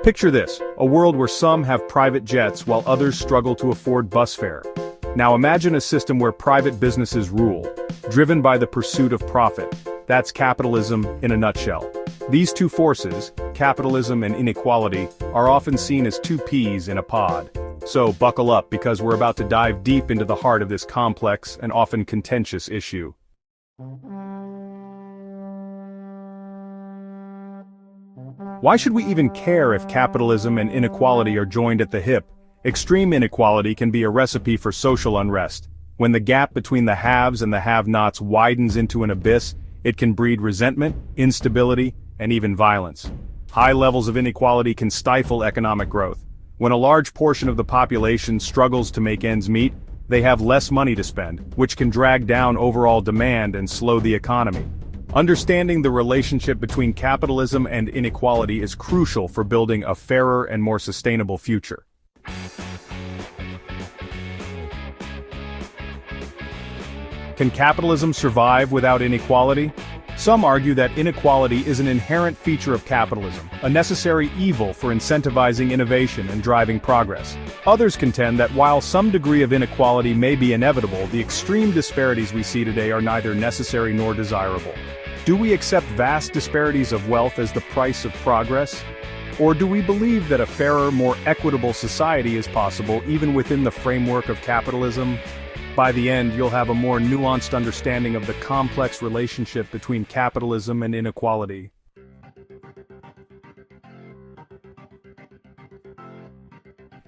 Picture this, a world where some have private jets while others struggle to afford bus fare. Now imagine a system where private businesses rule, driven by the pursuit of profit. That's capitalism in a nutshell. These two forces, capitalism and inequality, are often seen as two peas in a pod. So buckle up because we're about to dive deep into the heart of this complex and often contentious issue. Why should we even care if capitalism and inequality are joined at the hip? Extreme inequality can be a recipe for social unrest. When the gap between the haves and the have-nots widens into an abyss, it can breed resentment, instability, and even violence. High levels of inequality can stifle economic growth. When a large portion of the population struggles to make ends meet, they have less money to spend, which can drag down overall demand and slow the economy. Understanding the relationship between capitalism and inequality is crucial for building a fairer and more sustainable future. Can capitalism survive without inequality? Some argue that inequality is an inherent feature of capitalism, a necessary evil for incentivizing innovation and driving progress. Others contend that while some degree of inequality may be inevitable, the extreme disparities we see today are neither necessary nor desirable. Do we accept vast disparities of wealth as the price of progress? Or do we believe that a fairer, more equitable society is possible even within the framework of capitalism? By the end, you'll have a more nuanced understanding of the complex relationship between capitalism and inequality.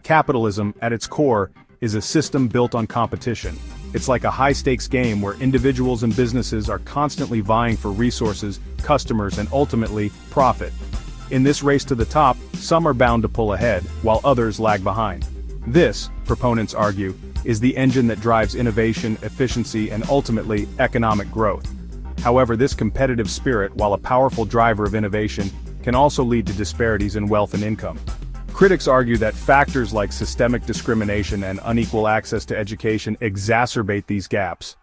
Capitalism, at its core, is a system built on competition. It's like a high-stakes game where individuals and businesses are constantly vying for resources, customers, and ultimately, profit. In this race to the top, some are bound to pull ahead, while others lag behind. This, proponents argue, is the engine that drives innovation, efficiency, and ultimately, economic growth. However, this competitive spirit, while a powerful driver of innovation, can also lead to disparities in wealth and income. Critics argue that factors like systemic discrimination and unequal access to education exacerbate these gaps.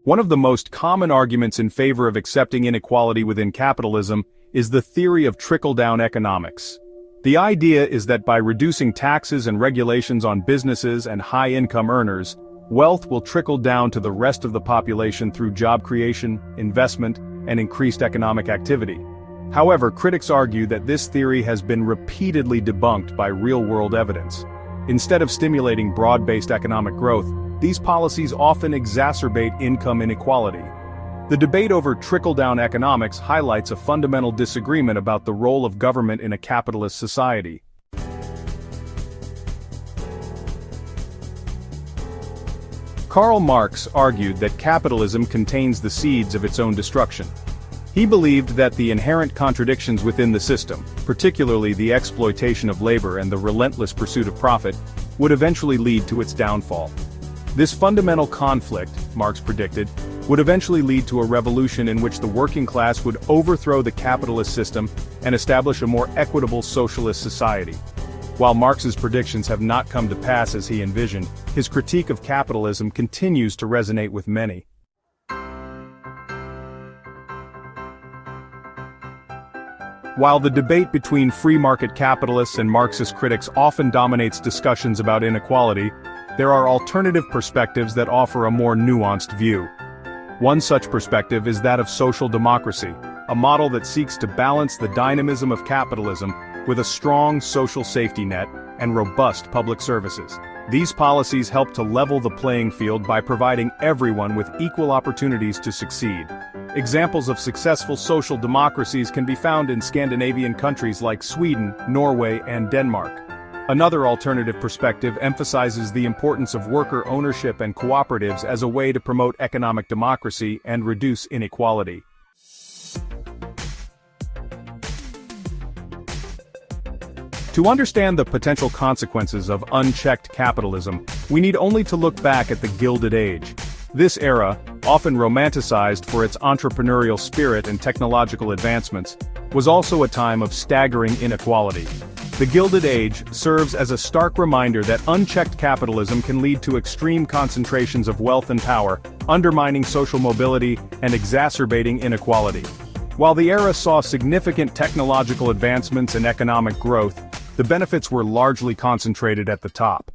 One of the most common arguments in favor of accepting inequality within capitalism is the theory of trickle-down economics. The idea is that by reducing taxes and regulations on businesses and high-income earners, wealth will trickle down to the rest of the population through job creation, investment, and increased economic activity. However, critics argue that this theory has been repeatedly debunked by real-world evidence. Instead of stimulating broad-based economic growth, these policies often exacerbate income inequality. The debate over trickle-down economics highlights a fundamental disagreement about the role of government in a capitalist society. Karl Marx argued that capitalism contains the seeds of its own destruction. He believed that the inherent contradictions within the system, particularly the exploitation of labor and the relentless pursuit of profit, would eventually lead to its downfall. This fundamental conflict, Marx predicted, would eventually lead to a revolution in which the working class would overthrow the capitalist system and establish a more equitable socialist society. While Marx's predictions have not come to pass as he envisioned, his critique of capitalism continues to resonate with many. While the debate between free market capitalists and Marxist critics often dominates discussions about inequality, there are alternative perspectives that offer a more nuanced view. One such perspective is that of social democracy, a model that seeks to balance the dynamism of capitalism with a strong social safety net and robust public services. These policies help to level the playing field by providing everyone with equal opportunities to succeed. Examples of successful social democracies can be found in Scandinavian countries like Sweden, Norway, and Denmark. Another alternative perspective emphasizes the importance of worker ownership and cooperatives as a way to promote economic democracy and reduce inequality. To understand the potential consequences of unchecked capitalism, we need only to look back at the Gilded Age. This era, often romanticized for its entrepreneurial spirit and technological advancements, was also a time of staggering inequality. The Gilded Age serves as a stark reminder that unchecked capitalism can lead to extreme concentrations of wealth and power, undermining social mobility and exacerbating inequality. While the era saw significant technological advancements and economic growth, the benefits were largely concentrated at the top.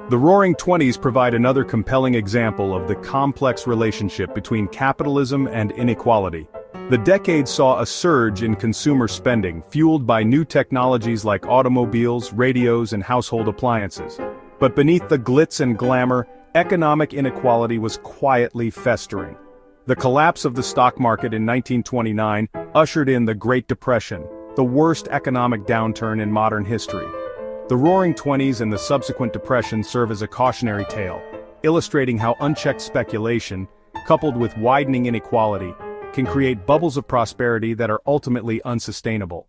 The Roaring Twenties provide another compelling example of the complex relationship between capitalism and inequality. The decade saw a surge in consumer spending, fueled by new technologies like automobiles, radios, and household appliances. But beneath the glitz and glamour, economic inequality was quietly festering. The collapse of the stock market in 1929 ushered in the Great Depression, the worst economic downturn in modern history. The Roaring Twenties and the subsequent depression serve as a cautionary tale, illustrating how unchecked speculation, coupled with widening inequality, can create bubbles of prosperity that are ultimately unsustainable.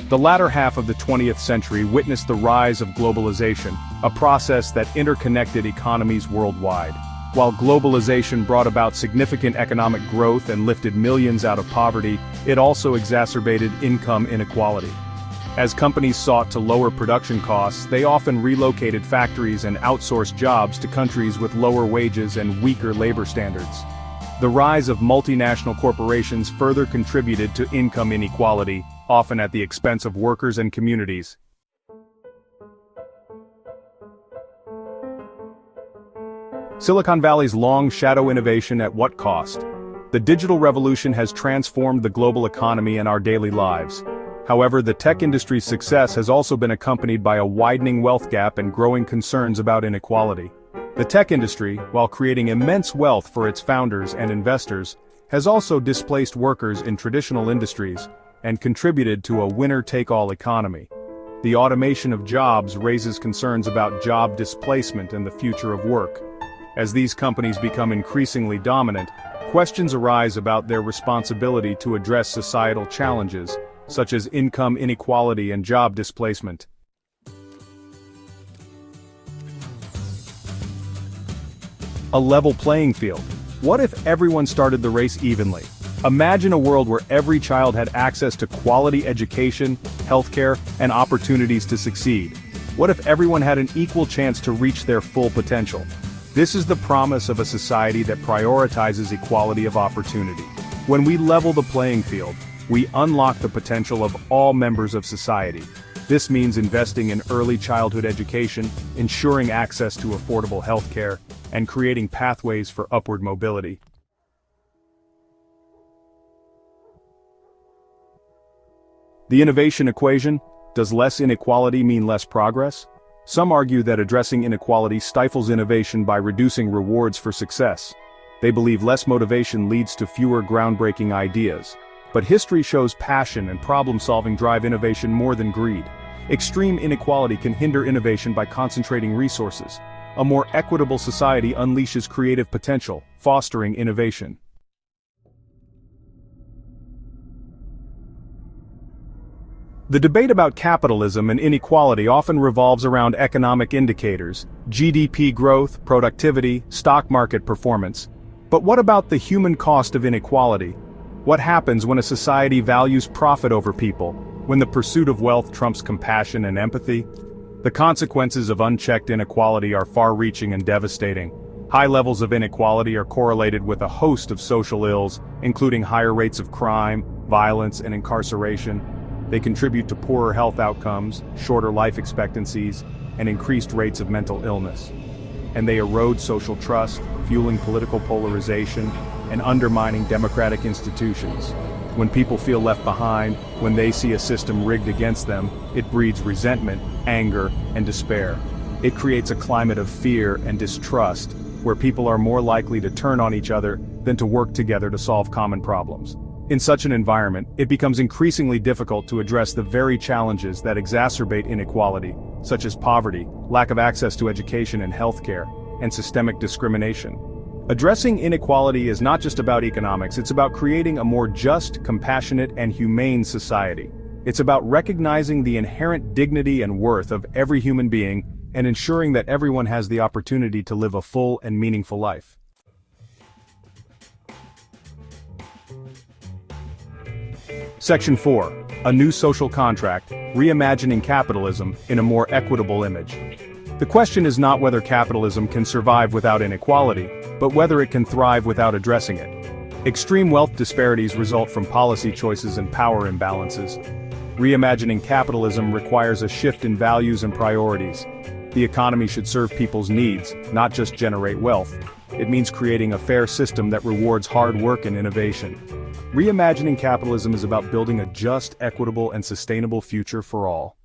The latter half of the 20th century witnessed the rise of globalization, a process that interconnected economies worldwide. While globalization brought about significant economic growth and lifted millions out of poverty, it also exacerbated income inequality. As companies sought to lower production costs, they often relocated factories and outsourced jobs to countries with lower wages and weaker labor standards. The rise of multinational corporations further contributed to income inequality, often at the expense of workers and communities. Silicon Valley's long shadow innovation at what cost? The digital revolution has transformed the global economy and our daily lives. However, the tech industry's success has also been accompanied by a widening wealth gap and growing concerns about inequality. The tech industry, while creating immense wealth for its founders and investors, has also displaced workers in traditional industries and contributed to a winner-take-all economy. The automation of jobs raises concerns about job displacement and the future of work. As these companies become increasingly dominant, questions arise about their responsibility to address societal challenges, such as income inequality and job displacement. A level playing field. What if everyone started the race evenly? Imagine a world where every child had access to quality education, healthcare, and opportunities to succeed. What if everyone had an equal chance to reach their full potential? This is the promise of a society that prioritizes equality of opportunity. When we level the playing field, we unlock the potential of all members of society. This means investing in early childhood education, ensuring access to affordable healthcare, and creating pathways for upward mobility. The innovation equation: does less inequality mean less progress? Some argue that addressing inequality stifles innovation by reducing rewards for success. They believe less motivation leads to fewer groundbreaking ideas. But history shows passion and problem-solving drive innovation more than greed. Extreme inequality can hinder innovation by concentrating resources. A more equitable society unleashes creative potential, fostering innovation. The debate about capitalism and inequality often revolves around economic indicators: GDP growth, productivity, stock market performance. But what about the human cost of inequality? What happens when a society values profit over people, when the pursuit of wealth trumps compassion and empathy? The consequences of unchecked inequality are far-reaching and devastating. High levels of inequality are correlated with a host of social ills, including higher rates of crime, violence, and incarceration. They contribute to poorer health outcomes, shorter life expectancies, and increased rates of mental illness. And they erode social trust, fueling political polarization, and undermining democratic institutions. When people feel left behind, when they see a system rigged against them, it breeds resentment, anger, and despair. It creates a climate of fear and distrust, where people are more likely to turn on each other than to work together to solve common problems. In such an environment, it becomes increasingly difficult to address the very challenges that exacerbate inequality, such as poverty, lack of access to education and healthcare, and systemic discrimination. Addressing inequality is not just about economics, it's about creating a more just, compassionate, and humane society. It's about recognizing the inherent dignity and worth of every human being, and ensuring that everyone has the opportunity to live a full and meaningful life. Section 4. A new social contract, reimagining capitalism in a more equitable image. The question is not whether capitalism can survive without inequality, but whether it can thrive without addressing it. Extreme wealth disparities result from policy choices and power imbalances. Reimagining capitalism requires a shift in values and priorities. The economy should serve people's needs, not just generate wealth. It means creating a fair system that rewards hard work and innovation. Reimagining capitalism is about building a just, equitable, and sustainable future for all.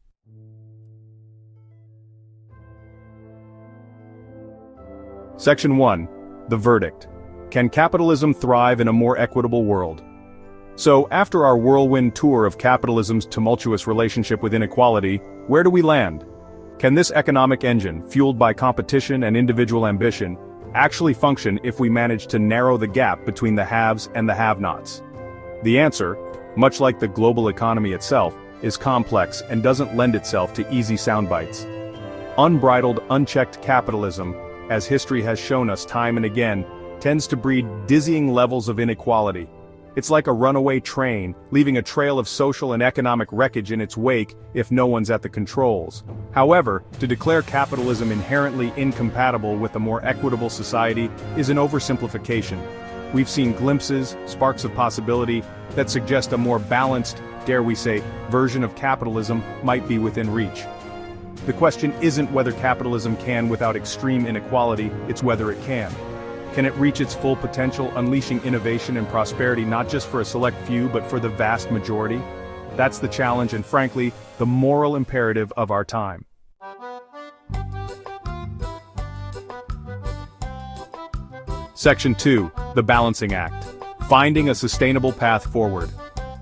Section 1. The verdict. Can capitalism thrive in a more equitable world? So, after our whirlwind tour of capitalism's tumultuous relationship with inequality, where do we land? Can this economic engine, fueled by competition and individual ambition, actually function if we manage to narrow the gap between the haves and the have-nots? The answer, much like the global economy itself, is complex and doesn't lend itself to easy sound bites. Unbridled, unchecked capitalism, as history has shown us time and again, tends to breed dizzying levels of inequality. It's like a runaway train, leaving a trail of social and economic wreckage in its wake if no one's at the controls. However, to declare capitalism inherently incompatible with a more equitable society is an oversimplification. We've seen glimpses, sparks of possibility, that suggest a more balanced, dare we say, version of capitalism might be within reach. The question isn't whether capitalism can without extreme inequality, it's whether it can. Can it reach its full potential, unleashing innovation and prosperity not just for a select few but for the vast majority? That's the challenge and, frankly, the moral imperative of our time. Section 2. The Balancing Act. Finding a sustainable path forward.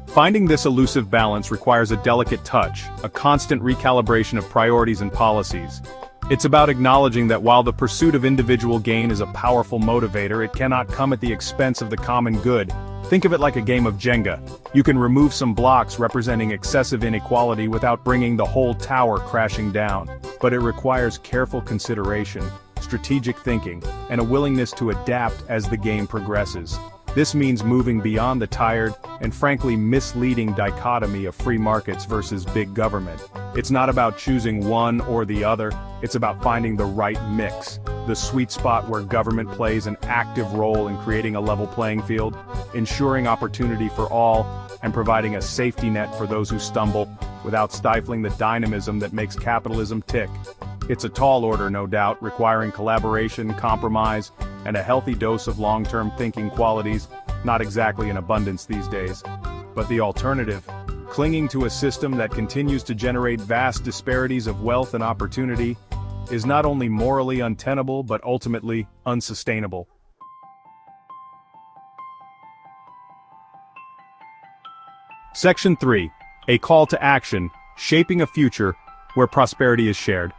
Finding this elusive balance requires a delicate touch, a constant recalibration of priorities and policies. It's about acknowledging that while the pursuit of individual gain is a powerful motivator, it cannot come at the expense of the common good. Think of it like a game of Jenga. You can remove some blocks representing excessive inequality without bringing the whole tower crashing down. But it requires careful consideration, strategic thinking, and a willingness to adapt as the game progresses. This means moving beyond the tired and frankly misleading dichotomy of free markets versus big government. It's not about choosing one or the other, it's about finding the right mix, the sweet spot where government plays an active role in creating a level playing field, ensuring opportunity for all, and providing a safety net for those who stumble, without stifling the dynamism that makes capitalism tick. It's a tall order, no doubt, requiring collaboration, compromise, and a healthy dose of long-term thinking qualities, not exactly in abundance these days. But the alternative, clinging to a system that continues to generate vast disparities of wealth and opportunity, is not only morally untenable but ultimately unsustainable. Section 3. A call to action, shaping a future where prosperity is shared.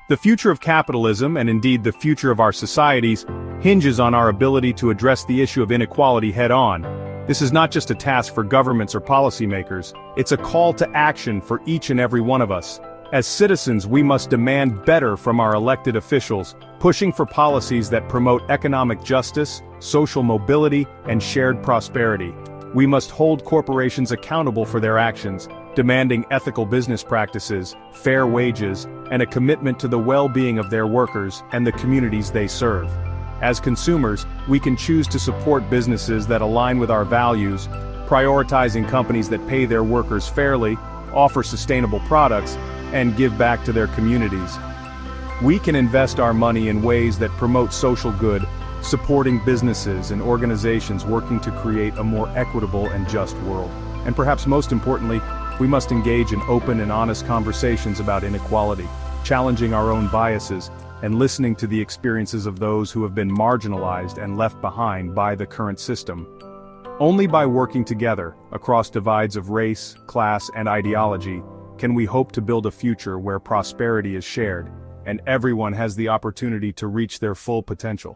The future of capitalism, and indeed the future of our societies, hinges on our ability to address the issue of inequality head-on. This is not just a task for governments or policymakers, it's a call to action for each and every one of us. As citizens, we must demand better from our elected officials, pushing for policies that promote economic justice, social mobility, and shared prosperity. We must hold corporations accountable for their actions, demanding ethical business practices, fair wages, and a commitment to the well-being of their workers and the communities they serve. As consumers, we can choose to support businesses that align with our values, prioritizing companies that pay their workers fairly, offer sustainable products, and give back to their communities. We can invest our money in ways that promote social good, supporting businesses and organizations working to create a more equitable and just world. And perhaps most importantly, we must engage in open and honest conversations about inequality, challenging our own biases, and listening to the experiences of those who have been marginalized and left behind by the current system. Only by working together, across divides of race, class, and ideology, can we hope to build a future where prosperity is shared, and everyone has the opportunity to reach their full potential.